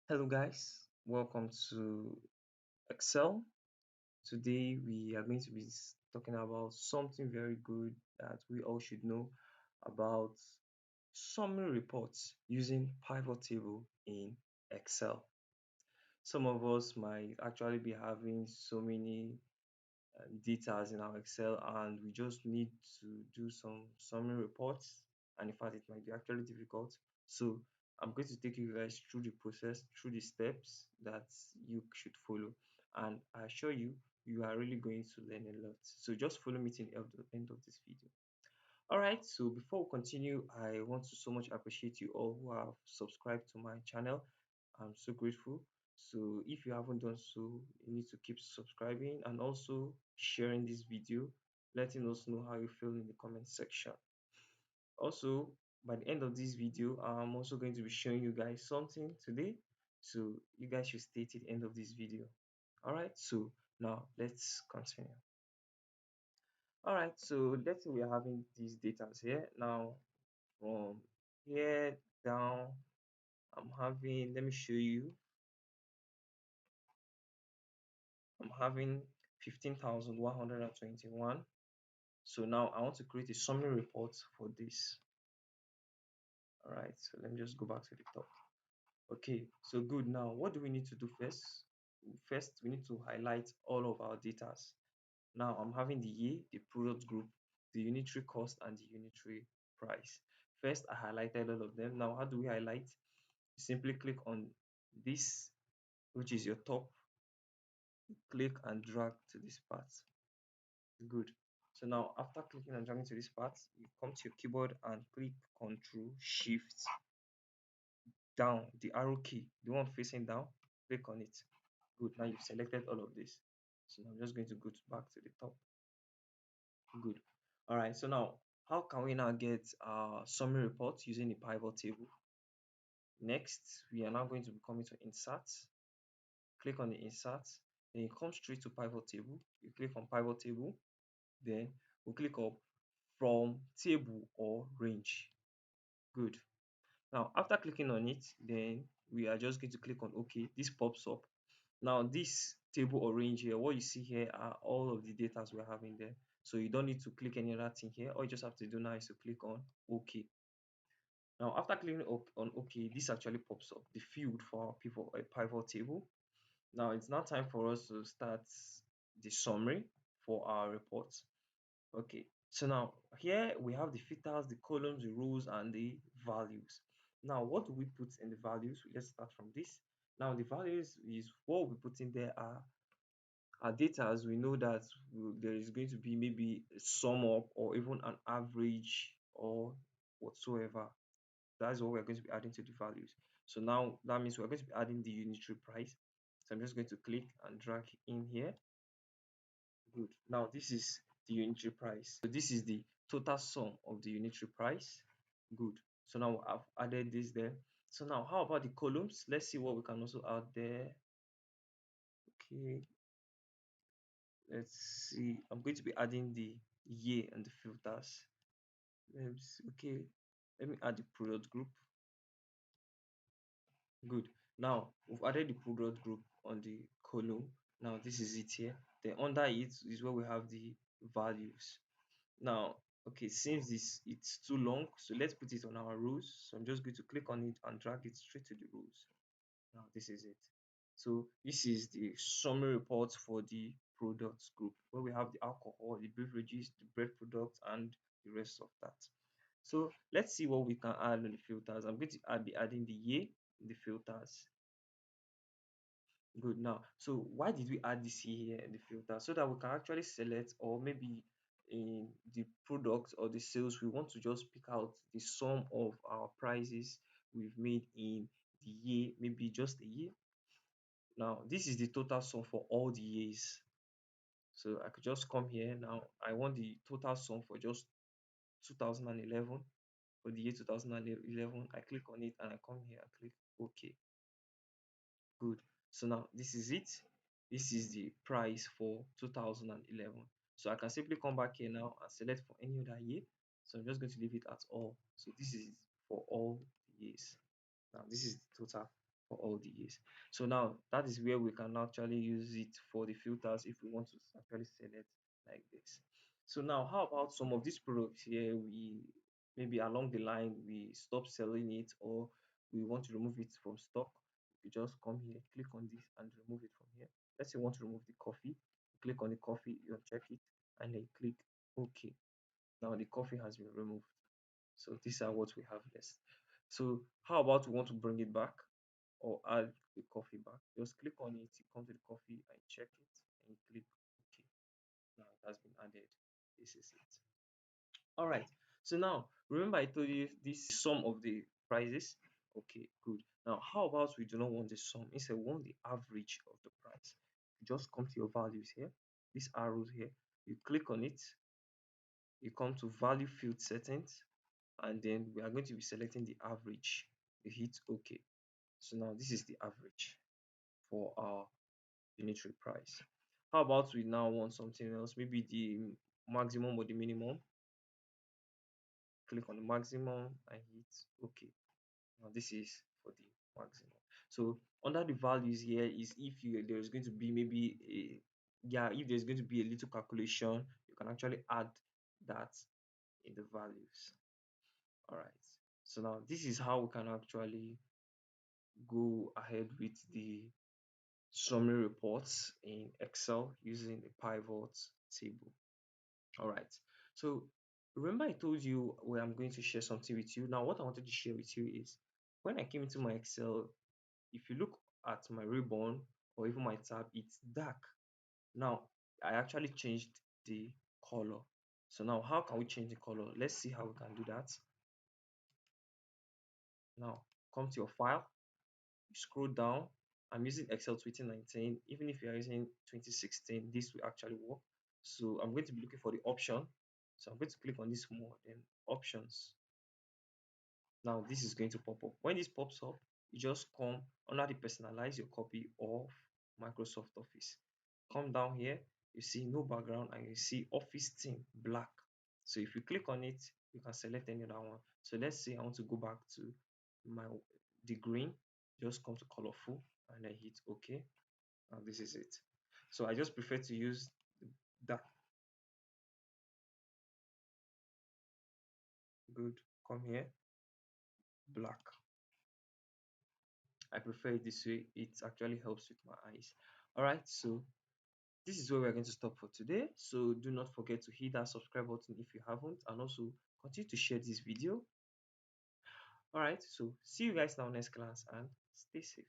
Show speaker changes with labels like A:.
A: Hello, guys. Welcome to Excel. Today, we are going to be talking about something very good that we all should know about summary reports using pivot table in Excel. Some of us might actually be having so many data in our Excel, and we just need to do some summary reports. And in fact, it might be actually difficult. So I'm going to take you guys through the process, through the steps that you should follow. And I assure you, you are really going to learn a lot. So just follow me till the end of this video. All right, so before we continue, I want to so much appreciate you all who have subscribed to my channel. I'm so grateful. So if you haven't done so, you need to keep subscribing and also sharing this video, letting us know how you feel in the comment section. Also, by the end of this video, I'm also going to be showing you guys something today. So you guys should stay till the end of this video. All right, so now let's continue. All right, so let's say we are having these data here. Now, from here down, I'm having, let me show you, I'm having 15,121. So now I want to create a summary report for this. All right, so let me just go back to the top. Okay, so good. Now, what do we need to do first? First, we need to highlight all of our data. Now, I'm having the year, the product group, the unitary cost, and the unitary price. First, I highlighted all of them. Now, how do we highlight? You simply click on this, which is your top, click and drag to this part. Good. So now, after clicking and dragging to this part, you come to your keyboard and click Ctrl Shift down, the arrow key, the one facing down, click on it. Good. Now you've selected all of this. So now I'm just going to go back to the top. Good. All right. So now, how can we now get our summary report using the pivot table? Next, we are now going to be coming to Insert. Click on the Insert. Then you come straight to pivot table. You click on pivot table. Then we'll click up from table or range. Good. Now, after clicking on it, then we are just going to click on OK. This pops up. Now, this table or range here, what you see here are all of the data we're having there. So you don't need to click any other thing here. All you just have to do now is to click on OK. Now, after clicking on OK, this actually pops up the field for our pivot table. Now, it's now time for us to start the summary for our report. Okay, so now here we have the filters, the columns, the rows, and the values. Now, what do we put in the values? Let's start from this. Now, the values is what we put in there are our data. As we know that there is going to be maybe a sum up or even an average or whatsoever. That's what we're going to be adding to the values. So now that means we're going to be adding the unitary price. So I'm just going to click and drag in here. Good. Now this is the unitary price. So this is the total sum of the unitary price. Good. So now I've added this there. So now how about the columns? Let's see what we can also add there. Okay. Let's see. I'm going to be adding the year and the filters. Let's okay. Let me add the product group. Good. Now we've added the product group on the column. Now this is it here. Then under it is where we have the values. Now, okay, since this it's too long, so let's put it on our rows. So I'm just going to click on it and drag it straight to the rows. Now this is it. So this is the summary report for the products group where we have the alcohol, the beverages, the bread products, and the rest of that. So let's see what we can add on the filters. I'm going to be adding the year in the filters. Good. Now, so why did we add this here in the filter? So that we can actually select, or maybe in the product or the sales, we want to just pick out the sum of our prices we've made in the year, maybe just a year. Now, this is the total sum for all the years. So I could just come here now. I want the total sum for just 2011, for the year 2011. I click on it and I come here and click OK. Good. So now this is it. This is the price for 2011. So I can simply come back here now and select for any other year. So I'm just going to leave it at all. So this is for all years. Now this is the total. for all the years. So now that is where we can actually use it for the filters if we want to actually select like this. So now how about some of these products here, we maybe along the line we stop selling it, or we want to remove it from stock. You just come here, click on this and remove it from here. Let's say you want to remove the coffee, click on the coffee, you check it and then click OK. Now the coffee has been removed. So these are what we have left. So how about we want to bring it back or add the coffee back? Just click on it, you come to the coffee and check it and you click OK. Now it has been added. This is it. All right. So now remember I told you this is sum of the prices. Okay, good. Now how about we do not want the sum? Instead, we want the average of the price. You just come to your values here, these arrows here. You click on it, you come to value field settings, and then we are going to be selecting the average. You hit OK. So now this is the average for our unitary price. How about we now want something else? Maybe the maximum or the minimum. Click on the maximum and hit OK. Now this is for the maximum. So under the values here is if you there's going to be maybe a, yeah, if there's going to be a little calculation, you can actually add that in the values. All right. So now this is how we can actually go ahead with the summary reports in Excel using the pivot table. All right. So remember I told you where I'm going to share something with you. Now what I wanted to share with you is when I came into my Excel, if you look at my ribbon or even my tab, it's dark. Now I actually changed the color. So now how can we change the color? Let's see how we can do that. Now come to your file, scroll down. I'm using Excel 2019. Even if you are using 2016, this will actually work. So I'm going to be looking for the option. So I'm going to click on this more, then options. Now this is going to pop up. When this pops up, you just come under the personalize your copy of Microsoft Office. Come down here, you see no background and you see Office theme black. So if you click on it, you can select any other one. So let's say I want to go back to my the green, just come to colorful and then hit OK. And this is it. So I just prefer to use that. Good. Come here, black. I prefer it this way. It actually helps with my eyes. All right. So this is where we're going to stop for today. So do not forget to hit that subscribe button if you haven't, and also continue to share this video. All right. So see you guys now next class and stay safe.